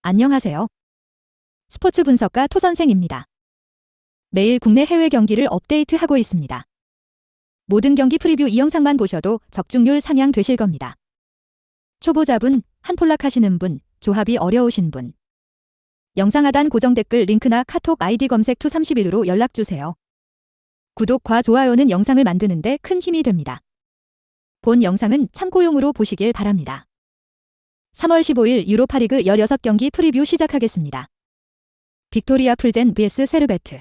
안녕하세요. 스포츠 분석가 토선생입니다. 매일 국내 해외 경기를 업데이트하고 있습니다. 모든 경기 프리뷰 이 영상만 보셔도 적중률 상향 되실 겁니다. 초보자분, 한폴락 하시는 분, 조합이 어려우신 분. 영상 하단 고정 댓글 링크나 카톡 아이디 검색 투31으로 연락주세요. 구독과 좋아요는 영상을 만드는데 큰 힘이 됩니다. 본 영상은 참고용으로 보시길 바랍니다. 3월 15일 유로파리그 16경기 프리뷰 시작하겠습니다. 빅토리아 풀젠 vs 세르베트.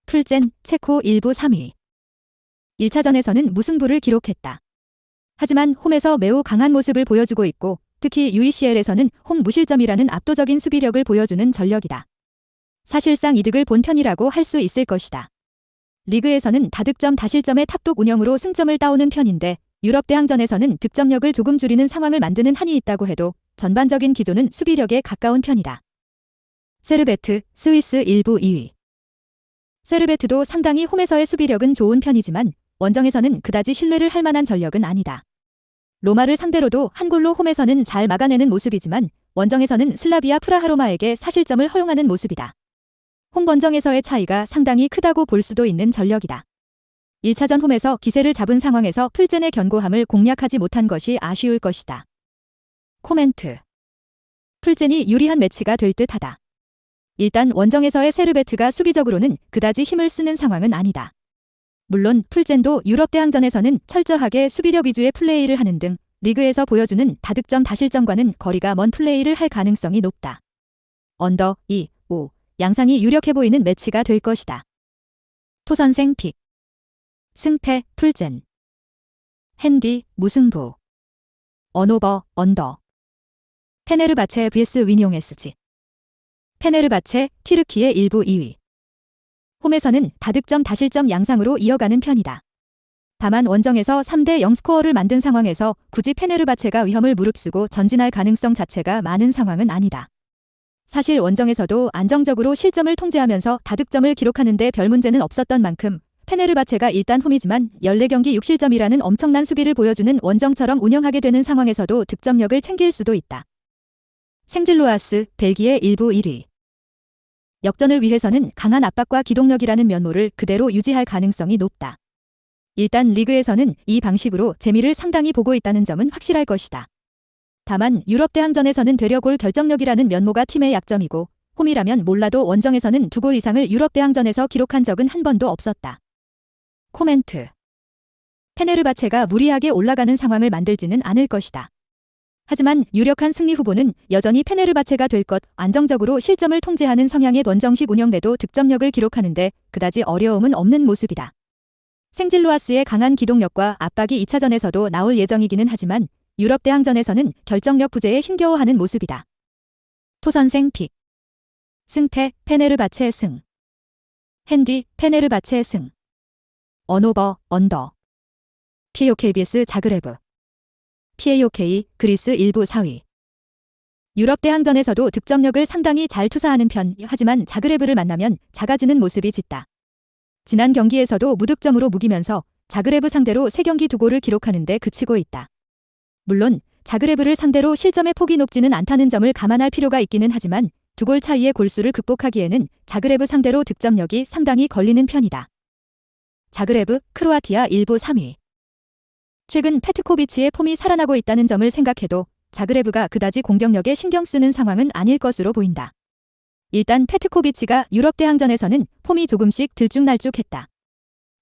풀젠, 체코 1부 3위. 1차전에서는 무승부를 기록했다. 하지만 홈에서 매우 강한 모습을 보여주고 있고 특히 UECL에서는 홈 무실점이라는 압도적인 수비력을 보여주는 전력이다. 사실상 이득을 본 편이라고 할 수 있을 것이다. 리그에서는 다득점 다실점의 탑독 운영으로 승점을 따오는 편인데 유럽 대항전에서는 득점력을 조금 줄이는 상황을 만드는 한이 있다고 해도 전반적인 기조는 수비력에 가까운 편이다. 세르베트, 스위스 1부 2위. 세르베트도 상당히 홈에서의 수비력은 좋은 편이지만 원정에서는 그다지 신뢰를 할 만한 전력은 아니다. 로마를 상대로도 한 골로 홈에서는 잘 막아내는 모습이지만 원정에서는 슬라비아 프라하로마에게 사실점을 허용하는 모습이다. 홈 원정에서의 차이가 상당히 크다고 볼 수도 있는 전력이다. 1차전 홈에서 기세를 잡은 상황에서 풀젠의 견고함을 공략하지 못한 것이 아쉬울 것이다. 코멘트. 풀젠이 유리한 매치가 될 듯하다. 일단 원정에서의 세르베트가 수비적으로는 그다지 힘을 쓰는 상황은 아니다. 물론 풀젠도 유럽 대항전에서는 철저하게 수비력 위주의 플레이를 하는 등 리그에서 보여주는 다득점 다실점과는 거리가 먼 플레이를 할 가능성이 높다. 언더 2, 5 양상이 유력해 보이는 매치가 될 것이다. 토선생 픽. 승패, 풀젠. 핸디, 무승부. 언오버, 언더. 페네르바체 vs 위뇽 SG. 페네르바체, 튀르키예 1부 2위. 홈에서는 다득점 다실점 양상으로 이어가는 편이다. 다만 원정에서 3대 0 스코어를 만든 상황에서 굳이 페네르바체가 위험을 무릅쓰고 전진할 가능성 자체가 많은 상황은 아니다. 사실 원정에서도 안정적으로 실점을 통제하면서 다득점을 기록하는 데 별 문제는 없었던 만큼 페네르바체가 일단 홈이지만 14경기 6실점이라는 엄청난 수비를 보여주는 원정처럼 운영하게 되는 상황에서도 득점력을 챙길 수도 있다. 생질로아스, 벨기에 1부 1위. 역전을 위해서는 강한 압박과 기동력이라는 면모를 그대로 유지할 가능성이 높다. 일단 리그에서는 이 방식으로 재미를 상당히 보고 있다는 점은 확실할 것이다. 다만 유럽 대항전에서는 되려 골 결정력이라는 면모가 팀의 약점이고 홈이라면 몰라도 원정에서는 2골 이상을 유럽 대항전에서 기록한 적은 한 번도 없었다. 코멘트. 페네르바체가 무리하게 올라가는 상황을 만들지는 않을 것이다. 하지만 유력한 승리 후보는 여전히 페네르바체가 될 것, 안정적으로 실점을 통제하는 성향의 원정식 운영대도 득점력을 기록하는데 그다지 어려움은 없는 모습이다. 생질로아스의 강한 기동력과 압박이 2차전에서도 나올 예정이기는 하지만 유럽 대항전에서는 결정력 부재에 힘겨워하는 모습이다. 토선생 픽. 승패, 페네르바체 승. 핸디, 페네르바체 승. 언오버, 언더. PAOK vs 자그레브. PAOK, 그리스 1부 4위. 유럽 대항전에서도 득점력을 상당히 잘 투사하는 편, 하지만 자그레브를 만나면 작아지는 모습이 짙다. 지난 경기에서도 무득점으로 무기면서 자그레브 상대로 3경기 2골을 기록하는 데 그치고 있다. 물론 자그레브를 상대로 실점의 폭이 높지는 않다는 점을 감안할 필요가 있기는 하지만 2골 차이의 골수를 극복하기에는 자그레브 상대로 득점력이 상당히 걸리는 편이다. 자그레브, 크로아티아 1부 3위. 최근 페트코비치의 폼이 살아나고 있다는 점을 생각해도 자그레브가 그다지 공격력에 신경 쓰는 상황은 아닐 것으로 보인다. 일단 페트코비치가 유럽 대항전에서는 폼이 조금씩 들쭉날쭉했다.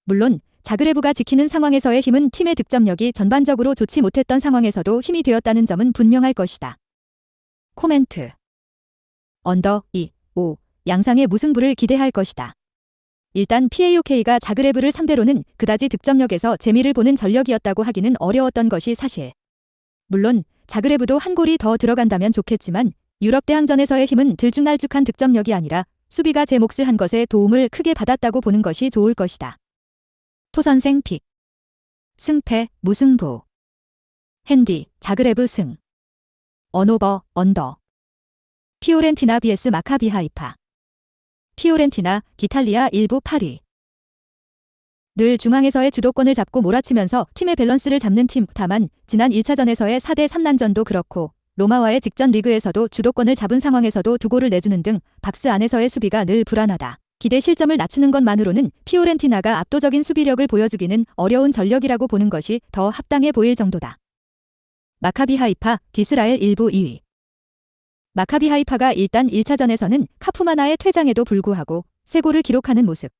물론 자그레브가 지키는 상황에서의 힘은 팀의 득점력이 전반적으로 좋지 못했던 상황에서도 힘이 되었다는 점은 분명할 것이다. 코멘트. 언더 2, 5 양상의 무승부를 기대할 것이다. 일단 PAOK가 자그레브를 상대로는 그다지 득점력에서 재미를 보는 전력이었다고 하기는 어려웠던 것이 사실. 물론 자그레브도 한 골이 더 들어간다면 좋겠지만 유럽 대항전에서의 힘은 들쭉날쭉한 득점력이 아니라 수비가 제 몫을 한 것에 도움을 크게 받았다고 보는 것이 좋을 것이다. 토선생 픽. 승패, 무승부. 핸디, 자그레브 승. 언오버, 언더. 피오렌티나 vs 마카비 하이파. 피오렌티나, 기탈리아 1부 8위. 늘 중앙에서의 주도권을 잡고 몰아치면서 팀의 밸런스를 잡는 팀. 다만 지난 1차전에서의 4대3 난전도 그렇고 로마와의 직전 리그에서도 주도권을 잡은 상황에서도 두 골을 내주는 등 박스 안에서의 수비가 늘 불안하다. 기대 실점을 낮추는 것만으로는 피오렌티나가 압도적인 수비력을 보여주기는 어려운 전력이라고 보는 것이 더 합당해 보일 정도다. 마카비 하이파, 디스라엘 1부 2위. 마카비 하이파가 일단 1차전에서는 카푸마나의 퇴장에도 불구하고 3골을 기록하는 모습.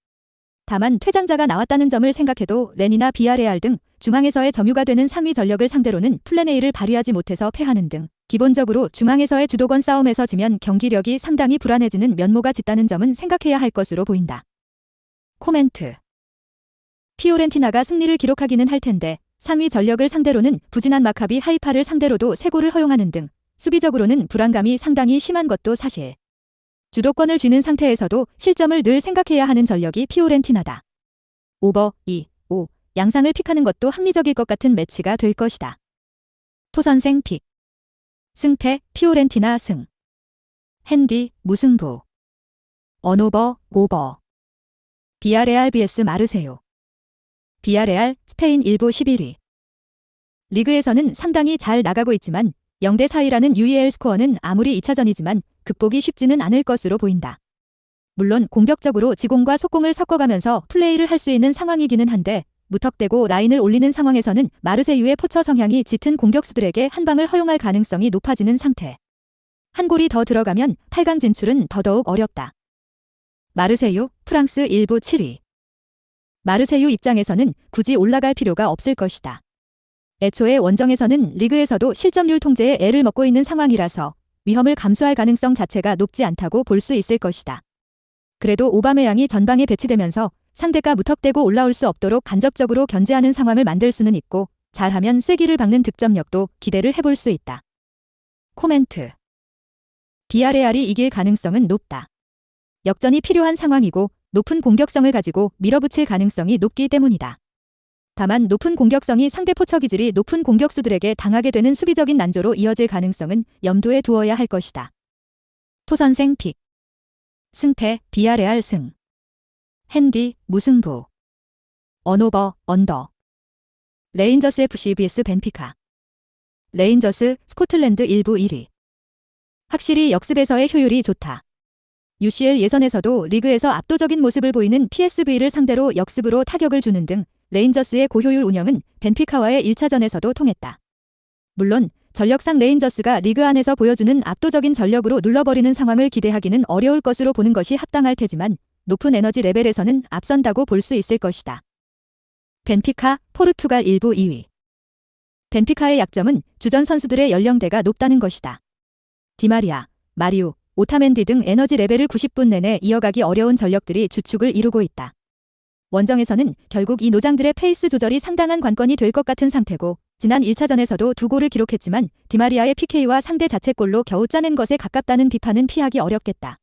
다만 퇴장자가 나왔다는 점을 생각해도 렌이나 비아레알 등 중앙에서의 점유가 되는 상위 전력을 상대로는 플랜 A를 발휘하지 못해서 패하는 등 기본적으로 중앙에서의 주도권 싸움에서 지면 경기력이 상당히 불안해지는 면모가 짙다는 점은 생각해야 할 것으로 보인다. 코멘트. 피오렌티나가 승리를 기록하기는 할 텐데 상위 전력을 상대로는 부진한 마카비 하이파를 상대로도 3골을 허용하는 등 수비적으로는 불안감이 상당히 심한 것도 사실. 주도권을 쥐는 상태에서도 실점을 늘 생각해야 하는 전력이 피오렌티나다. 오버 2, 5 양상을 픽하는 것도 합리적일 것 같은 매치가 될 것이다. 토선생 픽. 승패 피오렌티나 승. 핸디 무승부. 언오버 오버. 비아레알 vs 마르세유. 비아레알 스페인 1부 11위. 리그에서는 상당히 잘 나가고 있지만 0대 4이라는 UEL 스코어는 아무리 2차전이지만 극복이 쉽지는 않을 것으로 보인다. 물론 공격적으로 지공과 속공을 섞어가면서 플레이를 할 수 있는 상황이기는 한데 무턱대고 라인을 올리는 상황에서는 마르세유의 포처 성향이 짙은 공격수들에게 한 방을 허용할 가능성이 높아지는 상태. 한 골이 더 들어가면 8강 진출은 더더욱 어렵다. 마르세유, 프랑스 1부 7위. 마르세유 입장에서는 굳이 올라갈 필요가 없을 것이다. 애초에 원정에서는 리그에서도 실점률 통제에 애를 먹고 있는 상황이라서 위험을 감수할 가능성 자체가 높지 않다고 볼 수 있을 것이다. 그래도 오바메양이 전방에 배치되면서 상대가 무턱대고 올라올 수 없도록 간접적으로 견제하는 상황을 만들 수는 있고 잘하면 쐐기를 박는 득점력도 기대를 해볼 수 있다. 코멘트. 비아레알이 이길 가능성은 높다. 역전이 필요한 상황이고 높은 공격성을 가지고 밀어붙일 가능성이 높기 때문이다. 다만 높은 공격성이 상대 포처 기질이 높은 공격수들에게 당하게 되는 수비적인 난조로 이어질 가능성은 염두에 두어야 할 것이다. 토선생 픽. 승패 비아레알 승. 핸디 무승부. 언오버 언더. 레인저스 FC vs 벤피카. 레인저스 스코틀랜드 1부 1위. 확실히 역습에서의 효율이 좋다. UCL 예선에서도 리그에서 압도적인 모습을 보이는 PSV를 상대로 역습으로 타격을 주는 등 레인저스의 고효율 운영은 벤피카와의 1차전에서도 통했다. 물론 전력상 레인저스가 리그 안에서 보여주는 압도적인 전력으로 눌러버리는 상황을 기대하기는 어려울 것으로 보는 것이 합당할 테지만 높은 에너지 레벨에서는 앞선다고 볼 수 있을 것이다. 벤피카, 포르투갈 1부 2위. 벤피카의 약점은 주전 선수들의 연령대가 높다는 것이다. 디마리아, 마리우, 오타멘디 등 에너지 레벨을 90분 내내 이어가기 어려운 전력들이 주축을 이루고 있다. 원정에서는 결국 이 노장들의 페이스 조절이 상당한 관건이 될 것 같은 상태고 지난 1차전에서도 2골을 기록했지만 디마리아의 PK와 상대 자책골로 겨우 짜낸 것에 가깝다는 비판은 피하기 어렵겠다.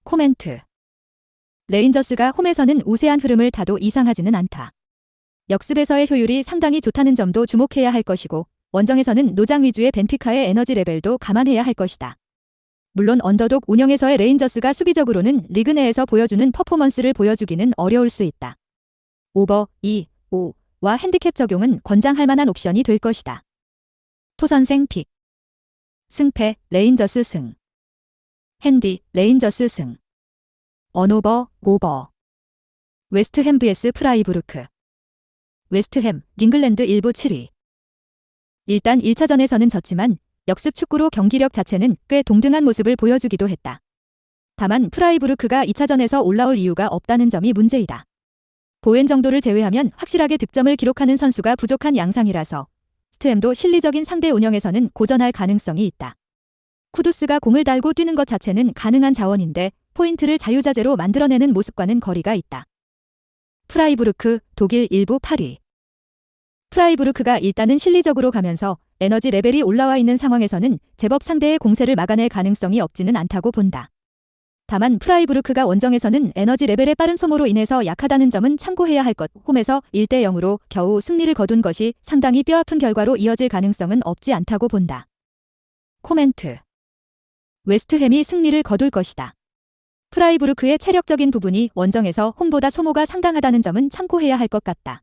코멘트. 레인저스가 홈에서는 우세한 흐름을 타도 이상하지는 않다. 역습에서의 효율이 상당히 좋다는 점도 주목해야 할 것이고 원정에서는 노장 위주의 벤피카의 에너지 레벨도 감안해야 할 것이다. 물론 언더독 운영에서의 레인저스가 수비적으로는 리그 내에서 보여주는 퍼포먼스를 보여주기는 어려울 수 있다. 오버 2, 5와 핸디캡 적용은 권장할 만한 옵션이 될 것이다. 토선생 픽. 승패 레인저스 승. 핸디 레인저스 승. 언오버 오버. 웨스트햄 vs 프라이부르크. 웨스트햄 잉글랜드 1부 7위. 일단 1차전에서는 졌지만 역습 축구로 경기력 자체는 꽤 동등한 모습을 보여주기도 했다. 다만 프라이부르크가 2차전에서 올라올 이유가 없다는 점이 문제이다. 보엔 정도를 제외하면 확실하게 득점을 기록하는 선수가 부족한 양상이라서 스트햄도 실리적인 상대 운영에서는 고전할 가능성이 있다. 쿠두스가 공을 달고 뛰는 것 자체는 가능한 자원인데 포인트를 자유자재로 만들어내는 모습과는 거리가 있다. 프라이부르크 독일 1부 8위. 프라이부르크가 일단은 실리적으로 가면서 에너지 레벨이 올라와 있는 상황에서는 제법 상대의 공세를 막아낼 가능성이 없지는 않다고 본다. 다만 프라이부르크가 원정에서는 에너지 레벨의 빠른 소모로 인해서 약하다는 점은 참고해야 할 것. 홈에서 1대 0으로 겨우 승리를 거둔 것이 상당히 뼈아픈 결과로 이어질 가능성은 없지 않다고 본다. 코멘트. 웨스트햄이 승리를 거둘 것이다. 프라이부르크의 체력적인 부분이 원정에서 홈보다 소모가 상당하다는 점은 참고해야 할 것 같다.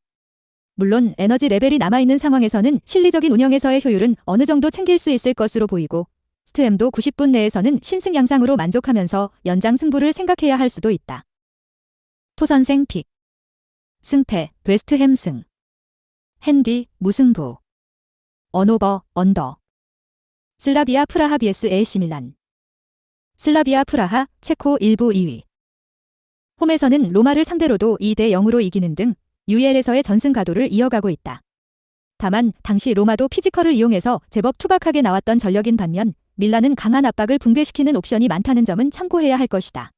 물론 에너지 레벨이 남아있는 상황에서는 실리적인 운영에서의 효율은 어느 정도 챙길 수 있을 것으로 보이고 스트햄도 90분 내에서는 신승 양상으로 만족하면서 연장 승부를 생각해야 할 수도 있다. 토선생 픽. 승패 웨스트햄 승. 핸디 무승부. 언오버 언더. 슬라비아 프라하 vs AC 밀란. 슬라비아 프라하 체코 1부 2위. 홈에서는 로마를 상대로도 2대 0으로 이기는 등 UEL에서의 전승 가도를 이어가고 있다. 다만 당시 로마도 피지컬을 이용해서 제법 투박하게 나왔던 전력인 반면 밀란은 강한 압박을 붕괴시키는 옵션이 많다는 점은 참고해야 할 것이다.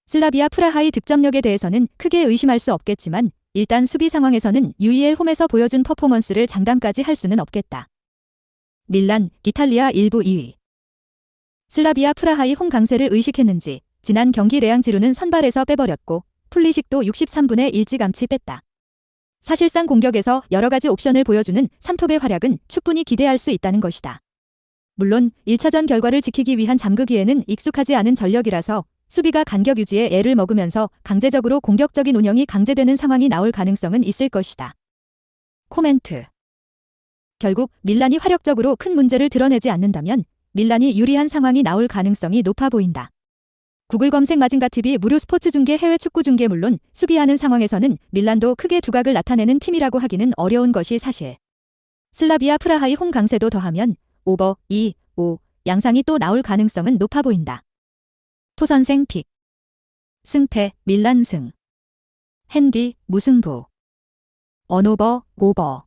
슬라비아 프라하의 득점력에 대해서는 크게 의심할 수 없겠지만 일단 수비 상황에서는 UEL 홈에서 보여준 퍼포먼스를 장담까지 할 수는 없겠다. 밀란, 이탈리아 1부 2위. 슬라비아 프라하의 홈 강세를 의식했는지 지난 경기 레앙 지루는 선발에서 빼버렸고 풀리식도 63분에 일찌감치 뺐다. 사실상 공격에서 여러가지 옵션을 보여주는 3톱의 활약은 충분히 기대할 수 있다는 것이다. 물론 1차전 결과를 지키기 위한 잠그기에는 익숙하지 않은 전력이라서 수비가 간격 유지에 애를 먹으면서 강제적으로 공격적인 운영이 강제되는 상황이 나올 가능성은 있을 것이다. 코멘트. 결국 밀란이 화력적으로 큰 문제를 드러내지 않는다면 밀란이 유리한 상황이 나올 가능성이 높아 보인다. 구글 검색 마징가TV 무료 스포츠 중계 해외 축구 중계 물론 수비하는 상황에서는 밀란도 크게 두각을 나타내는 팀이라고 하기는 어려운 것이 사실. 슬라비아 프라하의 홈 강세도 더하면 오버 2, 5 양상이 또 나올 가능성은 높아 보인다. 토선생 픽. 승패 밀란 승. 핸디 무승부. 언오버 오버.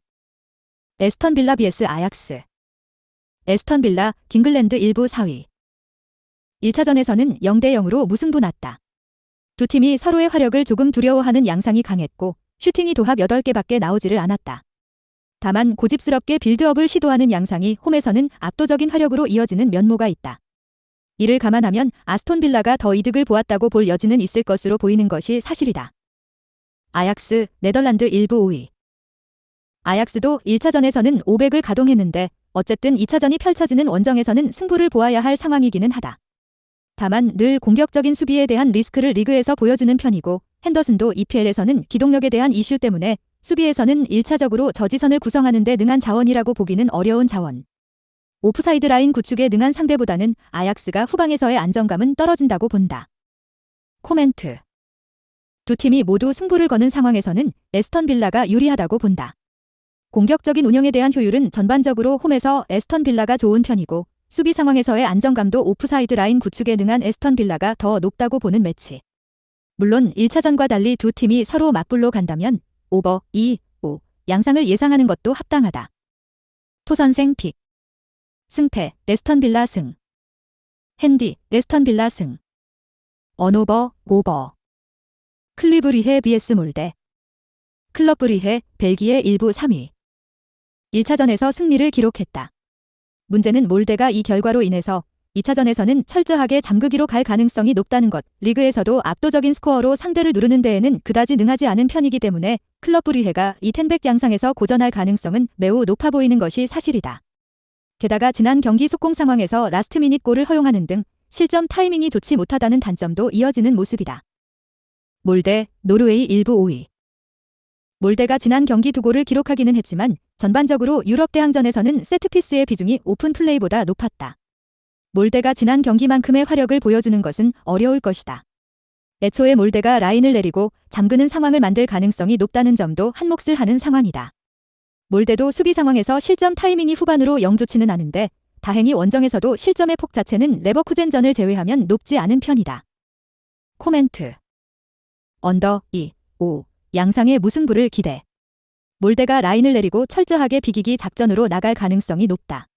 에스턴 빌라 vs 아약스. 에스턴 빌라 잉글랜드 1부 4위. 1차전에서는 0대 0으로 무승부 났다. 두 팀이 서로의 화력을 조금 두려워하는 양상이 강했고 슈팅이 도합 8개밖에 나오지를 않았다. 다만 고집스럽게 빌드업을 시도하는 양상이 홈에서는 압도적인 화력으로 이어지는 면모가 있다. 이를 감안하면 아스톤 빌라가 더 이득을 보았다고 볼 여지는 있을 것으로 보이는 것이 사실이다. 아약스 네덜란드 1부 5위. 아약스도 1차전에서는 500을 가동했는데 어쨌든 2차전이 펼쳐지는 원정에서는 승부를 보아야 할 상황이기는 하다. 다만 늘 공격적인 수비에 대한 리스크를 리그에서 보여주는 편이고 핸더슨도 EPL에서는 기동력에 대한 이슈 때문에 수비에서는 1차적으로 저지선을 구성하는 데 능한 자원이라고 보기는 어려운 자원. 오프사이드 라인 구축에 능한 상대보다는 아약스가 후방에서의 안정감은 떨어진다고 본다. 코멘트. 두 팀이 모두 승부를 거는 상황에서는 에스턴 빌라가 유리하다고 본다. 공격적인 운영에 대한 효율은 전반적으로 홈에서 에스턴 빌라가 좋은 편이고 수비 상황에서의 안정감도 오프사이드 라인 구축에 능한 에스턴 빌라가 더 높다고 보는 매치. 물론 1차전과 달리 두 팀이 서로 맞불로 간다면 오버 2, 5 양상을 예상하는 것도 합당하다. 토선생 픽. 승패 에스턴 빌라 승. 핸디 에스턴 빌라 승. 언오버 오버. 클리브 브리헤 vs 몰데. 클럽 브리헤 벨기에 1부 3위. 1차전에서 승리를 기록했다. 문제는 몰데가 이 결과로 인해서 2차전에서는 철저하게 잠그기로 갈 가능성이 높다는 것. 리그에서도 압도적인 스코어로 상대를 누르는 데에는 그다지 능하지 않은 편이기 때문에 클럽 브리헤가 이 텐백 양상에서 고전할 가능성은 매우 높아 보이는 것이 사실이다. 게다가 지난 경기 속공 상황에서 라스트 미닛 골을 허용하는 등 실점 타이밍이 좋지 못하다는 단점도 이어지는 모습이다. 몰데 노르웨이 1부 5위. 몰데가 지난 경기 2골을 기록하기는 했지만 전반적으로 유럽 대항전에서는 세트피스의 비중이 오픈 플레이보다 높았다. 몰데가 지난 경기만큼의 화력을 보여주는 것은 어려울 것이다. 애초에 몰데가 라인을 내리고 잠그는 상황을 만들 가능성이 높다는 점도 한몫을 하는 상황이다. 몰데도 수비 상황에서 실점 타이밍이 후반으로 영 좋지는 않은데 다행히 원정에서도 실점의 폭 자체는 레버쿠젠전을 제외하면 높지 않은 편이다. 코멘트. 언더 2, 5 양상의 무승부를 기대. 몰데가 라인을 내리고 철저하게 비기기 작전으로 나갈 가능성이 높다.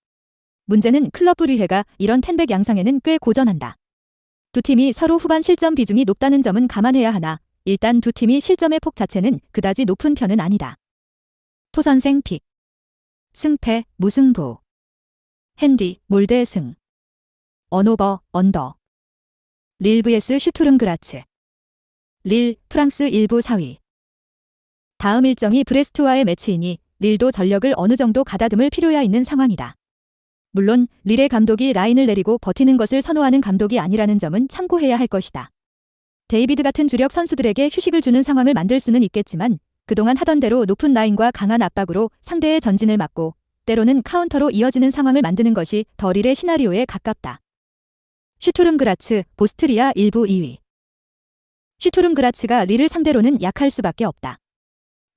문제는 클럽 브리헤가 이런 텐백 양상에는 꽤 고전한다. 두 팀이 서로 후반 실점 비중이 높다는 점은 감안해야 하나 일단 두 팀이 실점의 폭 자체는 그다지 높은 편은 아니다. 토선생 픽. 승패 무승부. 핸디 몰데 승. 언오버 언더. 릴 vs 슈투른그라츠. 릴 프랑스 1부 4위. 다음 일정이 브레스트와의 매치이니 릴도 전력을 어느 정도 가다듬을 필요야 있는 상황이다. 물론 릴의 감독이 라인을 내리고 버티는 것을 선호하는 감독이 아니라는 점은 참고해야 할 것이다. 데이비드 같은 주력 선수들에게 휴식을 주는 상황을 만들 수는 있겠지만 그동안 하던 대로 높은 라인과 강한 압박으로 상대의 전진을 막고 때로는 카운터로 이어지는 상황을 만드는 것이 더 릴의 시나리오에 가깝다. 슈투름 그라츠, 보스트리아 일부 2위. 슈투름 그라츠가 릴을 상대로는 약할 수밖에 없다.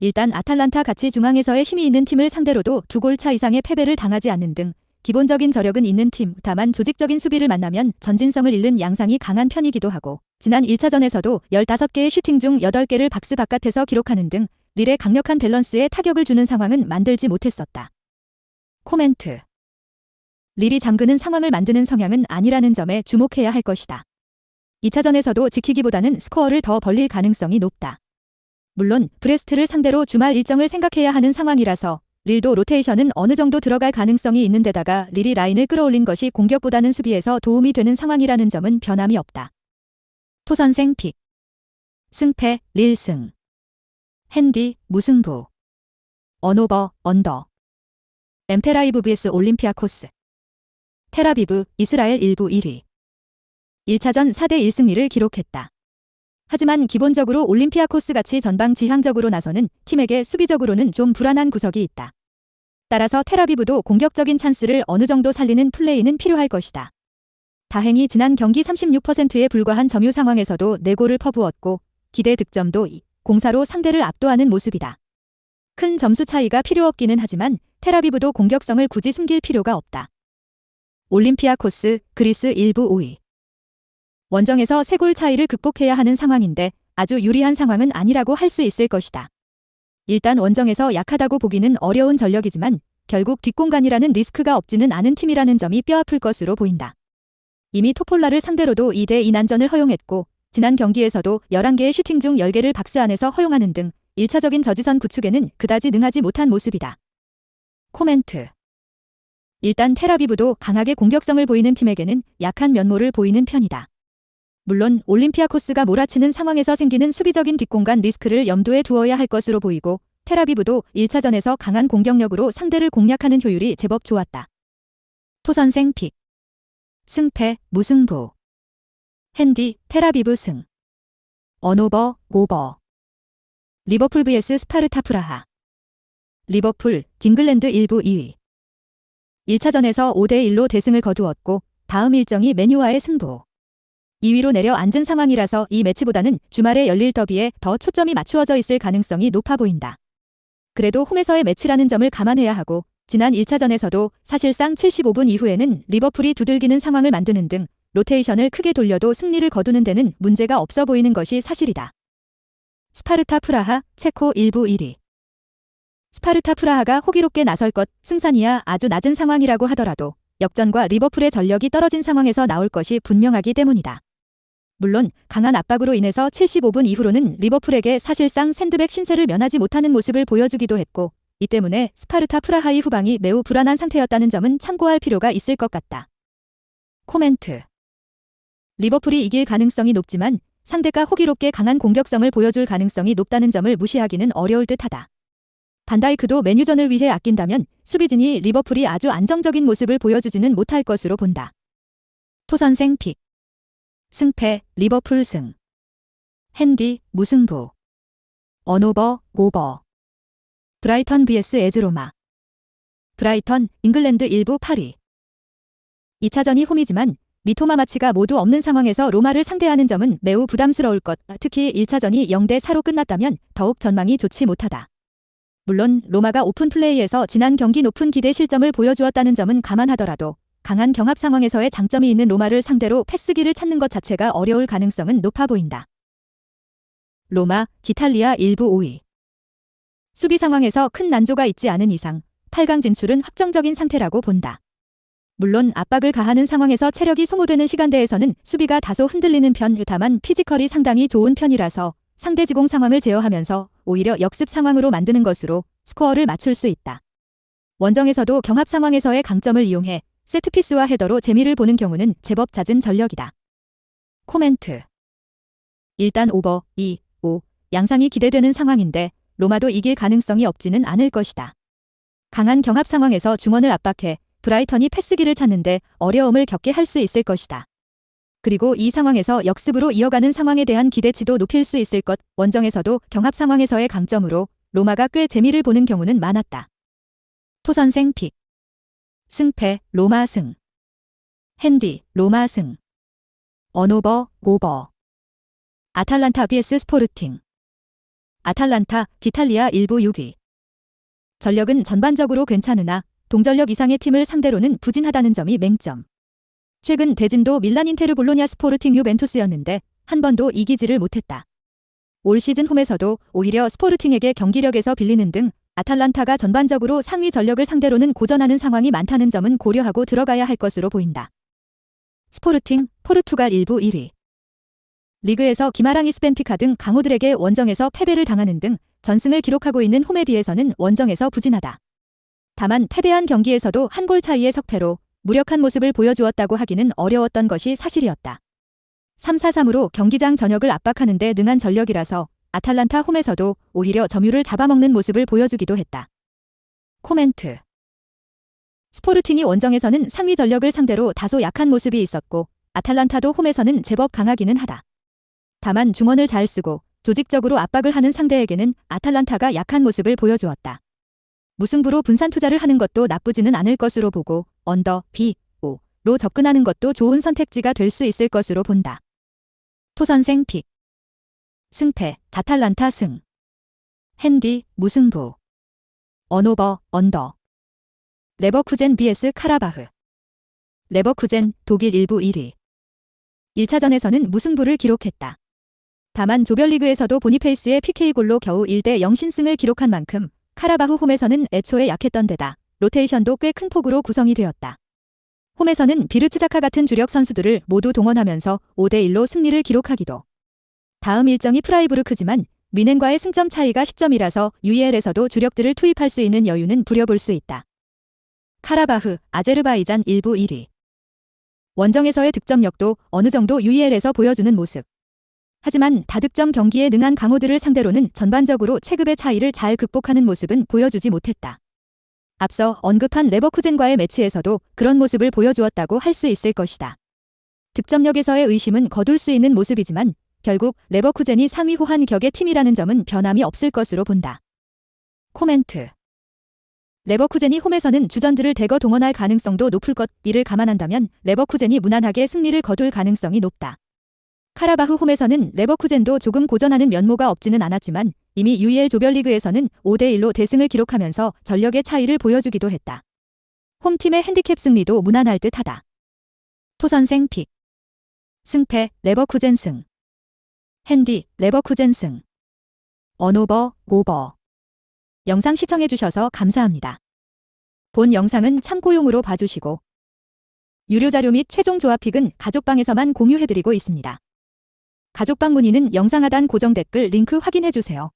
일단 아탈란타 같이 중앙에서의 힘이 있는 팀을 상대로도 2골 차 이상의 패배를 당하지 않는 등 기본적인 저력은 있는 팀, 다만 조직적인 수비를 만나면 전진성을 잃는 양상이 강한 편이기도 하고 지난 1차전에서도 15개의 슈팅 중 8개를 박스 바깥에서 기록하는 등 릴의 강력한 밸런스에 타격을 주는 상황은 만들지 못했었다. 코멘트. 릴이 잠그는 상황을 만드는 성향은 아니라는 점에 주목해야 할 것이다. 2차전에서도 지키기보다는 스코어를 더 벌릴 가능성이 높다. 물론 브레스트를 상대로 주말 일정을 생각해야 하는 상황이라서 릴도 로테이션은 어느 정도 들어갈 가능성이 있는 데다가 릴이 라인을 끌어올린 것이 공격보다는 수비에서 도움이 되는 상황이라는 점은 변함이 없다. 토선생 픽. 승패 릴 승. 핸디 무승부. 언오버 언더. 엠테라이브 vs 올림피아코스. 테라비브 이스라엘 일부 1위. 1차전 4대1 승리를 기록했다. 하지만 기본적으로 올림피아코스같이 전방 지향적으로 나서는 팀에게 수비적으로는 좀 불안한 구석이 있다. 따라서 테라비브도 공격적인 찬스를 어느 정도 살리는 플레이는 필요할 것이다. 다행히 지난 경기 36%에 불과한 점유 상황에서도 4골을 퍼부었고 기대 득점도 2-0로 상대를 압도하는 모습이다. 큰 점수 차이가 필요 없기는 하지만 테라비브도 공격성을 굳이 숨길 필요가 없다. 올림피아코스 그리스 일부 5위. 원정에서 3골 차이를 극복해야 하는 상황인데 아주 유리한 상황은 아니라고 할 수 있을 것이다. 일단 원정에서 약하다고 보기는 어려운 전력이지만 결국 뒷공간이라는 리스크가 없지는 않은 팀이라는 점이 뼈아플 것으로 보인다. 이미 토폴라를 상대로도 2대2 난전을 허용했고 지난 경기에서도 11개의 슈팅 중 10개를 박스 안에서 허용하는 등 1차적인 저지선 구축에는 그다지 능하지 못한 모습이다. 코멘트. 일단 테라비브도 강하게 공격성을 보이는 팀에게는 약한 면모를 보이는 편이다. 물론 올림피아코스가 몰아치는 상황에서 생기는 수비적인 뒷공간 리스크를 염두에 두어야 할 것으로 보이고 테라비브도 1차전에서 강한 공격력으로 상대를 공략하는 효율이 제법 좋았다. 토선생 픽. 승패 무승부. 핸디 테라비브 승. 언오버 오버. 리버풀 vs 스파르타 프라하. 리버풀 잉글랜드 일부 2위. 1차전에서 5대1로 대승을 거두었고 다음 일정이 맨유와의 승부. 2위로 내려앉은 상황이라서 이 매치보다는 주말에 열릴 더비에 더 초점이 맞추어져 있을 가능성이 높아 보인다. 그래도 홈에서의 매치라는 점을 감안해야 하고 지난 1차전에서도 사실상 75분 이후에는 리버풀이 두들기는 상황을 만드는 등 로테이션을 크게 돌려도 승리를 거두는 데는 문제가 없어 보이는 것이 사실이다. 스파르타 프라하 체코 일부 1위. 스파르타 프라하가 호기롭게 나설 것 승산이야 아주 낮은 상황이라고 하더라도 역전과 리버풀의 전력이 떨어진 상황에서 나올 것이 분명하기 때문이다. 물론 강한 압박으로 인해서 75분 이후로는 리버풀에게 사실상 샌드백 신세를 면하지 못하는 모습을 보여주기도 했고 이 때문에 스파르타 프라하의 후방이 매우 불안한 상태였다는 점은 참고할 필요가 있을 것 같다. 코멘트. 리버풀이 이길 가능성이 높지만 상대가 호기롭게 강한 공격성을 보여줄 가능성이 높다는 점을 무시하기는 어려울 듯하다. 반다이크도 맨유전을 위해 아낀다면 수비진이 리버풀이 아주 안정적인 모습을 보여주지는 못할 것으로 본다. 토선생 픽. 승패 리버풀 승. 핸디 무승부. 언오버 오버. 브라이턴 vs 에즈로마. 브라이턴 잉글랜드 일부 8위. 2차전이 홈이지만 미토마 마치가 모두 없는 상황에서 로마를 상대하는 점은 매우 부담스러울 것. 특히 1차전이 0대4로 끝났다면 더욱 전망이 좋지 못하다. 물론 로마가 오픈 플레이에서 지난 경기 높은 기대 실점을 보여주었다는 점은 감안하더라도 강한 경합 상황에서의 장점이 있는 로마를 상대로 패스기를 찾는 것 자체가 어려울 가능성은 높아 보인다. 로마, 디탈리아 일부 5위. 수비 상황에서 큰 난조가 있지 않은 이상 8강 진출은 확정적인 상태라고 본다. 물론 압박을 가하는 상황에서 체력이 소모되는 시간대에서는 수비가 다소 흔들리는 편, 다만 피지컬이 상당히 좋은 편이라서 상대 지공 상황을 제어하면서 오히려 역습 상황으로 만드는 것으로 스코어를 맞출 수 있다. 원정에서도 경합 상황에서의 강점을 이용해 세트피스와 헤더로 재미를 보는 경우는 제법 잦은 전력이다. 코멘트. 일단 오버 2-5 양상이 기대되는 상황인데 로마도 이길 가능성이 없지는 않을 것이다. 강한 경합 상황에서 중원을 압박해 브라이턴이 패스기를 찾는데 어려움을 겪게 할 수 있을 것이다. 그리고 이 상황에서 역습으로 이어가는 상황에 대한 기대치도 높일 수 있을 것. 원정에서도 경합 상황에서의 강점으로 로마가 꽤 재미를 보는 경우는 많았다. 토선생 픽. 승패 로마 승. 핸디 로마 승. 언오버 오버. 아탈란타 vs 스포르팅. 아탈란타 디탈리아 1부 6위. 전력은 전반적으로 괜찮으나 동전력 이상의 팀을 상대로는 부진하다는 점이 맹점. 최근 대진도 밀란 인테르 볼로냐 스포르팅 유벤투스였는데 한 번도 이기지를 못했다. 올 시즌 홈에서도 오히려 스포르팅에게 경기력에서 빌리는 등 아탈란타가 전반적으로 상위 전력을 상대로는 고전하는 상황이 많다는 점은 고려하고 들어가야 할 것으로 보인다. 스포르팅, 포르투갈 1부 1위. 리그에서 기마랑이스 벤피카 등 강호들에게 원정에서 패배를 당하는 등 전승을 기록하고 있는 홈에 비해서는 원정에서 부진하다. 다만 패배한 경기에서도 한 골 차이의 석패로 무력한 모습을 보여주었다고 하기는 어려웠던 것이 사실이었다. 3-4-3으로 경기장 전역을 압박하는 데 능한 전력이라서 아탈란타 홈에서도 오히려 점유를 잡아먹는 모습을 보여주기도 했다. 코멘트. 스포르팅이 원정에서는 상위 전력을 상대로 다소 약한 모습이 있었고 아탈란타도 홈에서는 제법 강하기는 하다. 다만 중원을 잘 쓰고 조직적으로 압박을 하는 상대에게는 아탈란타가 약한 모습을 보여주었다. 무승부로 분산 투자를 하는 것도 나쁘지는 않을 것으로 보고 언더, B5로 접근하는 것도 좋은 선택지가 될 수 있을 것으로 본다. 토선생 픽. 승패 아탈란타 승. 핸디 무승부. 언오버 언더. 레버쿠젠 vs 카라바흐. 레버쿠젠 독일 1부 1위. 1차전에서는 무승부를 기록했다. 다만 조별리그에서도 보니페이스의 PK골로 겨우 1대0 신승을 기록한 만큼 카라바흐 홈에서는 애초에 약했던 데다 로테이션도 꽤 큰 폭으로 구성이 되었다. 홈에서는 비르츠자카 같은 주력 선수들을 모두 동원하면서 5대1로 승리를 기록하기도. 다음 일정이 프라이부르크지만 뮌헨과의 승점 차이가 10점이라서 UEL에서도 주력들을 투입할 수 있는 여유는 부려볼 수 있다. 카라바흐, 아제르바이잔 1부 1위. 원정에서의 득점력도 어느 정도 UEL에서 보여주는 모습. 하지만 다득점 경기에 능한 강호들을 상대로는 전반적으로 체급의 차이를 잘 극복하는 모습은 보여주지 못했다. 앞서 언급한 레버쿠젠과의 매치에서도 그런 모습을 보여주었다고 할 수 있을 것이다. 득점력에서의 의심은 거둘 수 있는 모습이지만 결국 레버쿠젠이 상위 호환 격의 팀이라는 점은 변함이 없을 것으로 본다. 코멘트. 레버쿠젠이 홈에서는 주전들을 대거 동원할 가능성도 높을 것, 이를 감안한다면 레버쿠젠이 무난하게 승리를 거둘 가능성이 높다. 카라바흐 홈에서는 레버쿠젠도 조금 고전하는 면모가 없지는 않았지만 이미 UEL 조별리그에서는 5대1로 대승을 기록하면서 전력의 차이를 보여주기도 했다. 홈팀의 핸디캡 승리도 무난할 듯하다. 토선생 픽. 승패 레버쿠젠 승. 핸디 레버쿠젠 승. 언오버 오버. 영상 시청해주셔서 감사합니다. 본 영상은 참고용으로 봐주시고 유료 자료 및 최종 조합픽은 가족방에서만 공유해드리고 있습니다. 가족방 문의는 영상 하단 고정 댓글 링크 확인해주세요.